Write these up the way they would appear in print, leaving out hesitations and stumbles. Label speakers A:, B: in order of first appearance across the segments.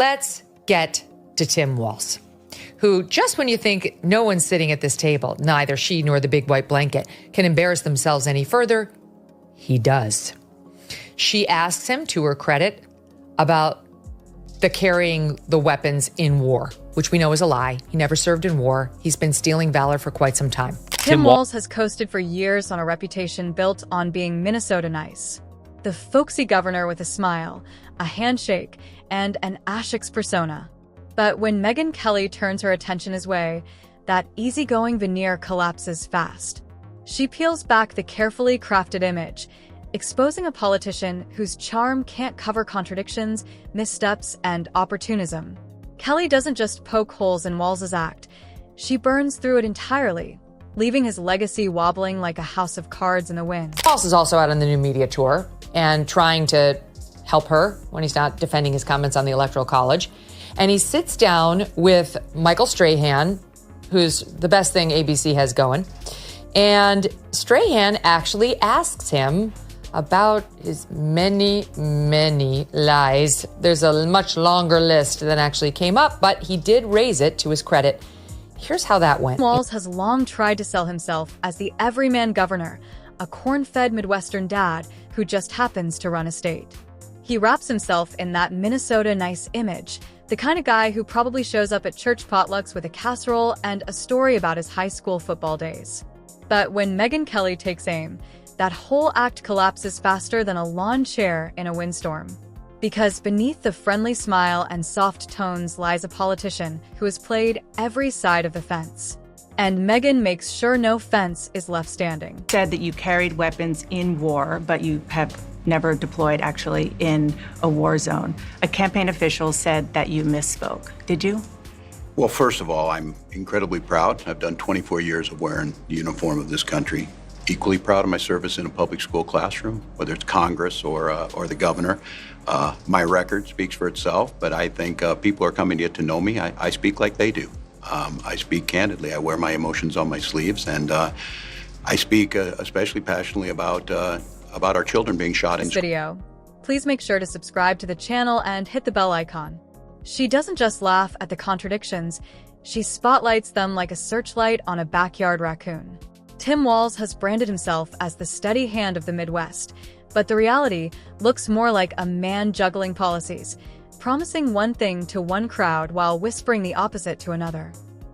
A: Let's get to Tim Walz, who, just when you think no one's sitting at this table, neither she nor the big white blanket, can embarrass themselves any further, he does. She asks him, to her credit, about the carrying the weapons in war, which we know is a lie. He never served in war. He's been stealing valor for quite some time.
B: Tim Walz has coasted for years on a reputation built on being Minnesota nice. The folksy governor with a smile, a handshake, and an Ashix persona. But when Megyn Kelly turns her attention his way, that easygoing veneer collapses fast. She peels back the carefully crafted image, exposing a politician whose charm can't cover contradictions, missteps, and opportunism. Kelly doesn't just poke holes in Walz's act, she burns through it entirely, leaving his legacy wobbling like a house of cards in the wind.
A: Walz is also out on the new media tour and trying to help her when he's not defending his comments on the Electoral College. And he sits down with Michael Strahan, who's the best thing ABC has going. And Strahan actually asks him about his many, many lies. There's a much longer list than actually came up, but he did raise it to his credit. Here's how that went.
B: Walz has long tried to sell himself as the everyman governor, a corn-fed Midwestern dad who just happens to run a state. He wraps himself in that Minnesota nice image, the kind of guy who probably shows up at church potlucks with a casserole and a story about his high school football days. But when Megyn Kelly takes aim, that whole act collapses faster than a lawn chair in a windstorm. Because beneath the friendly smile and soft tones lies a politician who has played every side of the fence. And Megyn makes sure no fence is left standing.
C: Said that you carried weapons in war, but you have never deployed actually in a war zone. A campaign official said that you misspoke. Did you?
D: Well, first of all, I'm incredibly proud. I've done 24 years of wearing the uniform of this country. Equally proud of my service in a public school classroom, whether it's Congress or the governor. My record speaks for itself, but I think people are coming to get to know me. I speak like they do. I speak candidly. I wear my emotions on my sleeves, and I speak especially passionately about our children being shot in
B: this video. Please make sure to subscribe to the channel and hit the bell icon. She doesn't just laugh at the contradictions, she spotlights them like a searchlight on a backyard raccoon. Tim Walz has branded himself as the steady hand of the Midwest, but the reality looks more like a man juggling policies, promising one thing to one crowd while whispering the opposite to another.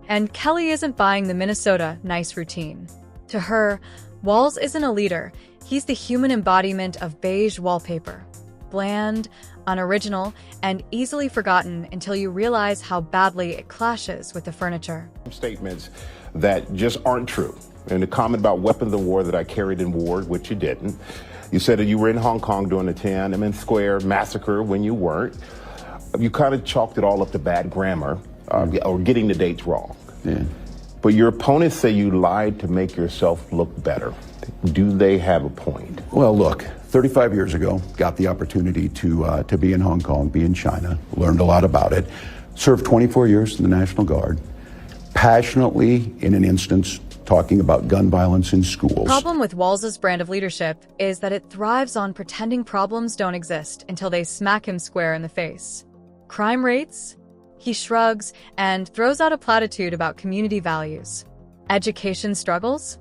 B: And Kelly isn't buying the Minnesota nice routine. To her, Walz isn't a leader, he's the human embodiment of beige wallpaper. Bland, unoriginal, and easily forgotten until you realize how badly it clashes with the furniture.
E: Statements that just aren't true. And the comment about weapons of war that I carried in war, which you didn't. You said that you were in Hong Kong during the Tiananmen Square massacre when you weren't. You kind of chalked it all up to bad grammar or getting the dates wrong.
D: Yeah.
E: But your opponents say you lied to make yourself look better. Do they have a point?
D: Well, look, 35 years ago, got the opportunity to be in Hong Kong, be in China, learned a lot about it, served 24 years in the National Guard, passionately, in an instance, talking about gun violence in schools.
B: The problem with Walz's brand of leadership is that it thrives on pretending problems don't exist until they smack him square in the face. Crime rates? He shrugs and throws out a platitude about community values. Education struggles?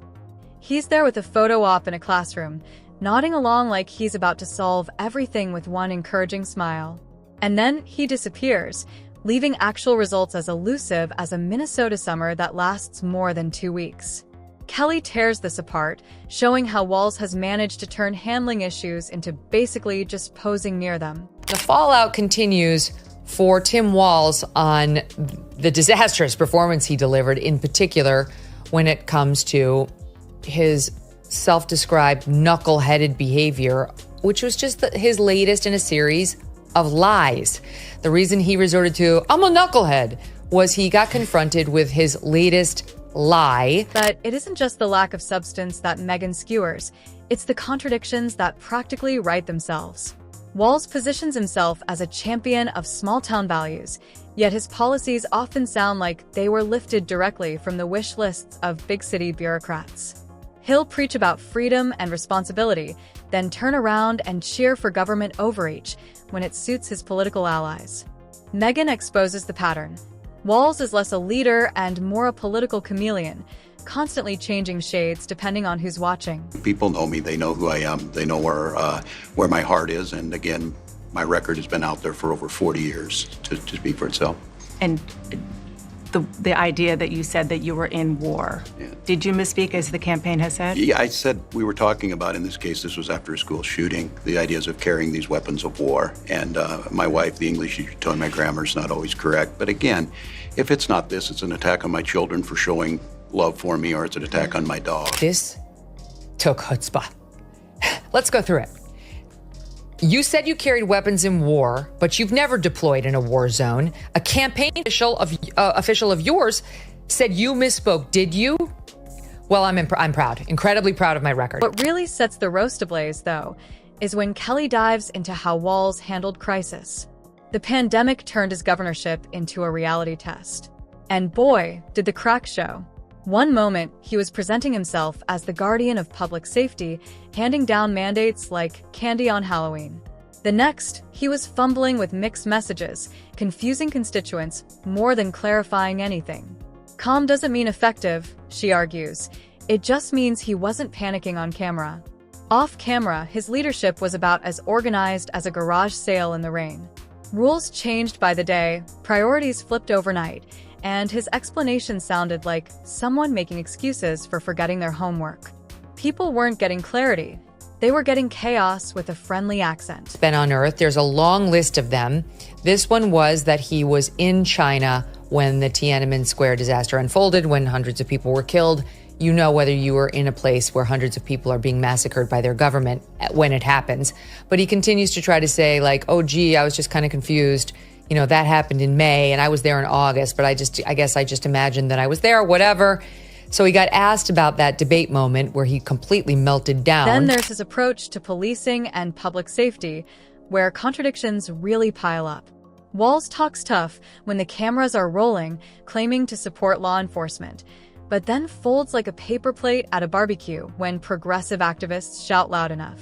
B: He's there with a photo op in a classroom, nodding along like he's about to solve everything with one encouraging smile. And then he disappears, leaving actual results as elusive as a Minnesota summer that lasts more than 2 weeks. Kelly tears this apart, showing how Walz has managed to turn handling issues into basically just posing near them.
A: The fallout continues for Tim Walz on the disastrous performance he delivered, in particular when it comes to his self-described knuckle-headed behavior, which was just his latest in a series of lies. The reason he resorted to, I'm a knucklehead, was he got confronted with his latest lie.
B: But it isn't just the lack of substance that Megyn skewers, it's the contradictions that practically write themselves. Walz positions himself as a champion of small-town values, yet his policies often sound like they were lifted directly from the wish lists of big-city bureaucrats. He'll preach about freedom and responsibility, then turn around and cheer for government overreach when it suits his political allies. Megyn exposes the pattern. Walz is less a leader and more a political chameleon, constantly changing shades depending on who's watching.
D: People know me. They know who I am. They know where my heart is. And again, my record has been out there for over 40 years to speak for itself.
C: And the idea that you said that you were in war, did you misspeak as the campaign has said?
D: Yeah, I said we were talking about, in this case, this was after a school shooting, the ideas of carrying these weapons of war. And my wife, the English teacher, told me my grammar is not always correct. But again, if it's not this, it's an attack on my children for showing love for me, or it's an attack on my dog.
A: This took chutzpah. Let's go through it. You said you carried weapons in war, but you've never deployed in a war zone. A campaign official of yours said you misspoke. Did you? Well, I'm proud, incredibly proud of my record.
B: What really sets the roast ablaze, though, is when Kelly dives into how Walz handled crisis. The pandemic turned his governorship into a reality test. And boy, did the cracks show. One moment, he was presenting himself as the guardian of public safety, handing down mandates like candy on Halloween. The next, he was fumbling with mixed messages, confusing constituents more than clarifying anything. Calm doesn't mean effective, she argues. It just means he wasn't panicking on camera. Off camera, his leadership was about as organized as a garage sale in the rain. Rules changed by the day, priorities flipped overnight, and his explanation sounded like someone making excuses for forgetting their homework. People weren't getting clarity. They were getting chaos with a friendly accent.
A: Been on Earth, there's a long list of them. This one was that he was in China when the Tiananmen Square disaster unfolded, when hundreds of people were killed. You know whether you were in a place where hundreds of people are being massacred by their government when it happens. But he continues to try to say, like, oh, gee, I was just kind of confused. You know, that happened in May and I was there in August, but I guess I just imagined that I was there, whatever. So he got asked about that debate moment where he completely melted down.
B: Then there's his approach to policing and public safety, where contradictions really pile up. Walz talks tough when the cameras are rolling, claiming to support law enforcement, but then folds like a paper plate at a barbecue when progressive activists shout loud enough.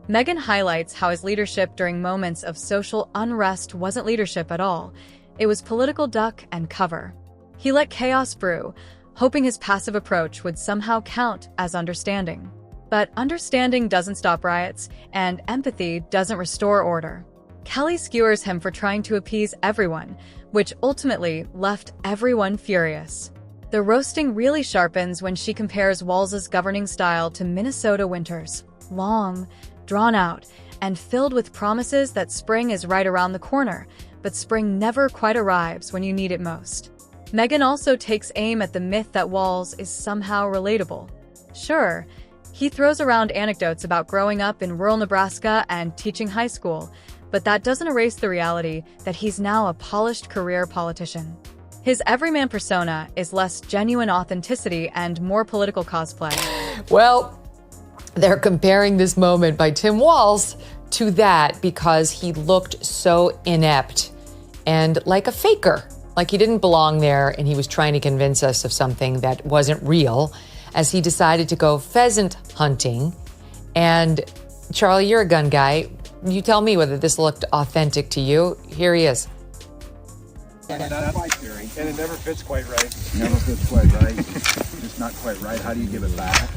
B: Megyn highlights how his leadership during moments of social unrest wasn't leadership at all. It was political duck and cover. He let chaos brew, hoping his passive approach would somehow count as understanding. But understanding doesn't stop riots, and empathy doesn't restore order. Kelly skewers him for trying to appease everyone, which ultimately left everyone furious. The roasting really sharpens when she compares Walz's governing style to Minnesota winters. Long, drawn out, and filled with promises that spring is right around the corner, but spring never quite arrives when you need it most. Megyn also takes aim at the myth that Walz is somehow relatable. Sure, he throws around anecdotes about growing up in rural Nebraska and teaching high school, but that doesn't erase the reality that he's now a polished career politician. His everyman persona is less genuine authenticity and more political cosplay.
A: Well, they're comparing this moment by Tim Walz to that because he looked so inept and like a faker, like he didn't belong there and he was trying to convince us of something that wasn't real as he decided to go pheasant hunting. And Charlie, you're a gun guy. You tell me whether this looked authentic to you. Here he is.
F: That's my theory. And it never fits quite right. Never fits quite right. Just not quite right. How do you give it back?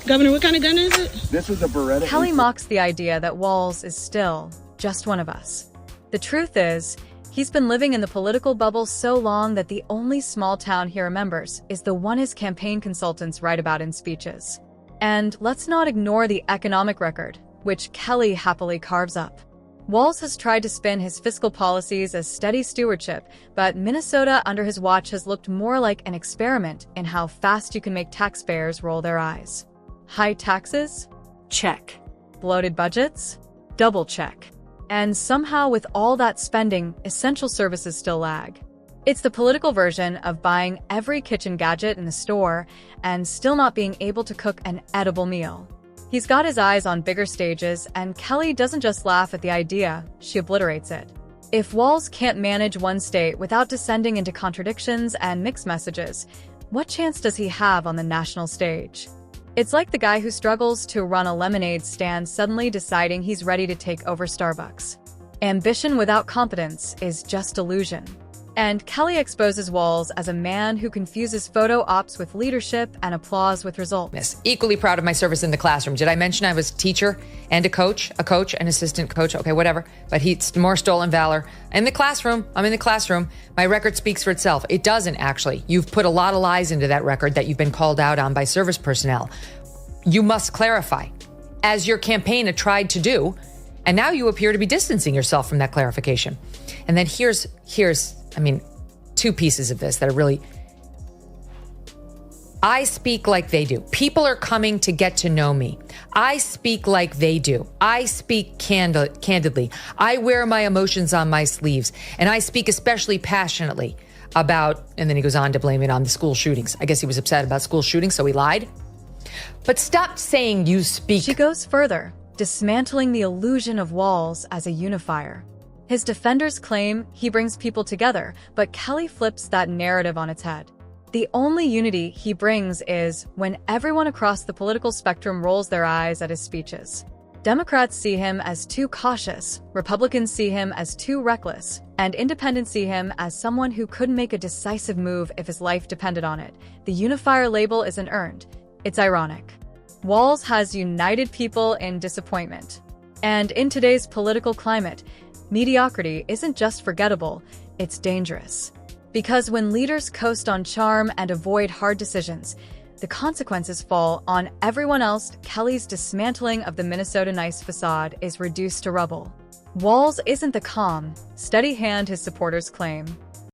G: Governor, what kind of gun is it?
F: This is a Beretta.
B: Kelly mocks the idea that Walz is still just one of us. The truth is, he's been living in the political bubble so long that the only small town he remembers is the one his campaign consultants write about in speeches. And let's not ignore the economic record, which Kelly happily carves up. Walz has tried to spin his fiscal policies as steady stewardship, but Minnesota under his watch has looked more like an experiment in how fast you can make taxpayers roll their eyes. High taxes? Check. Bloated budgets? Double check. And somehow with all that spending, essential services still lag. It's the political version of buying every kitchen gadget in the store and still not being able to cook an edible meal. He's got his eyes on bigger stages, and Kelly doesn't just laugh at the idea, she obliterates it. If Walz can't manage one state without descending into contradictions and mixed messages, what chance does he have on the national stage? It's like the guy who struggles to run a lemonade stand suddenly deciding he's ready to take over Starbucks. Ambition without competence is just illusion. And Kelly exposes Walz as a man who confuses photo ops with leadership and applause with results.
A: Equally proud of my service in the classroom. Did I mention I was a teacher and a coach, an assistant coach? Okay, whatever. But he's more stolen valor. In the classroom, I'm in the classroom. My record speaks for itself. It doesn't actually. You've put a lot of lies into that record that you've been called out on by service personnel. You must clarify, as your campaign had tried to do. And now you appear to be distancing yourself from that clarification. And then here's two pieces of this that are really, I speak like they do. People are coming to get to know me. I speak like they do. I speak candidly. I wear my emotions on my sleeves. And I speak especially passionately about, and then he goes on to blame it on the school shootings. I guess he was upset about school shootings, so he lied. But stop saying you speak.
B: She goes further, dismantling the illusion of Walz as a unifier. His defenders claim he brings people together, but Kelly flips that narrative on its head. The only unity he brings is when everyone across the political spectrum rolls their eyes at his speeches. Democrats see him as too cautious, Republicans see him as too reckless, and independents see him as someone who couldn't make a decisive move if his life depended on it. The unifier label isn't earned. It's ironic. Walz has united people in disappointment. And in today's political climate, mediocrity isn't just forgettable, it's dangerous. Because when leaders coast on charm and avoid hard decisions, the consequences fall on everyone else. Kelly's dismantling of the Minnesota Nice facade is reduced to rubble. Walz isn't the calm, steady hand his supporters claim.